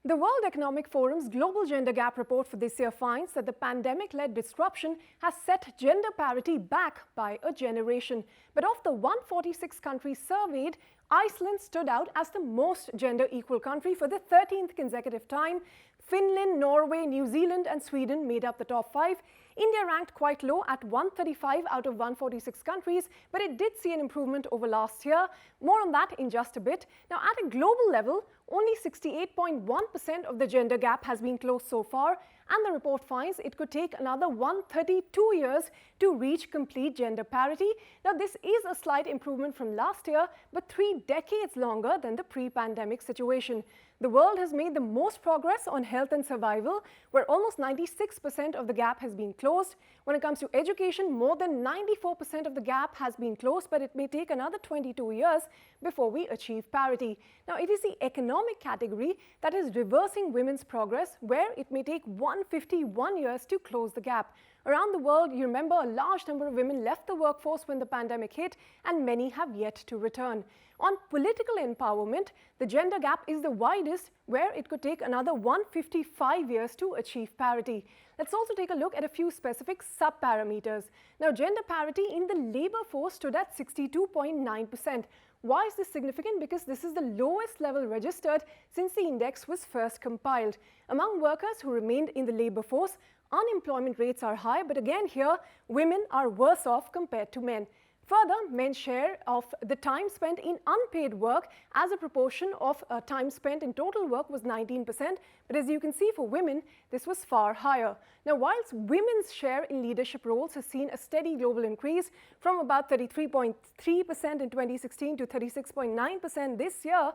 The World Economic Forum's Global Gender Gap report for this year finds that the pandemic-led disruption has set gender parity back by a generation. But of the 146 countries surveyed, Iceland stood out as the most gender-equal country for the 13th consecutive time. Finland, Norway, New Zealand and Sweden made up the top 5. India ranked quite low at 135 out of 146 countries, but it did see an improvement over last year. More on that in just a bit. Now, at a global level, only 68.1% of the gender gap has been closed so far, and the report finds it could take another 132 years to reach complete gender parity. Now, this is a slight improvement from last year, but 3 decades longer than the pre-pandemic situation. The world has made the most progress on health and survival, where almost 96% of the gap has been closed. When it comes to education, more than 94% of the gap has been closed, but it may take another 22 years before we achieve parity. Now, it is the economic category that is reversing women's progress, where it may take 151 years to close the gap. Around the world, you remember a large number of women left the workforce when the pandemic hit, and many have yet to return. On political empowerment, the gender gap is the widest, where it could take another 155 years to achieve parity. Let's also take a look at a few specific sub-parameters. Now, gender parity in the labor force stood at 62.9%. Why is this significant? Because this is the lowest level registered since the index was first compiled. Among workers who remained in the labor force, unemployment rates are high, but again here, women are worse off compared to men. Further, men's share of the time spent in unpaid work as a proportion of time spent in total work was 19%, but as you can see for women, this was far higher. Now, whilst women's share in leadership roles has seen a steady global increase from about 33.3% in 2016 to 36.9% this year,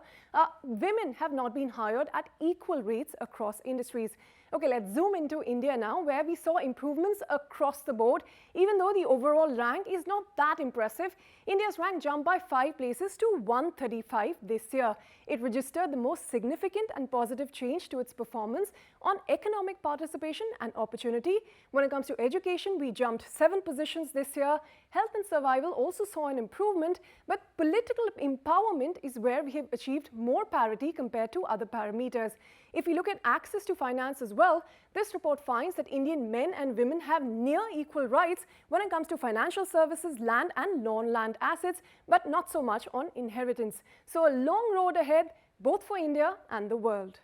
women have not been hired at equal rates across industries. Okay, let's zoom into India now, where we saw improvements across the board. Even though the overall rank is not that impressive, India's rank jumped by 5 places to 135 this year. It registered the most significant and positive change to its performance on economic participation and opportunity. When it comes to education, we jumped 7 positions this year. Health and survival also saw an improvement, but political empowerment is where we have achieved more parity compared to other parameters. If we look at access to finance as well, this report finds that Indian men and women have near equal rights when it comes to financial services, land and non-land assets, but not so much on inheritance. So a long road ahead, both for India and the world.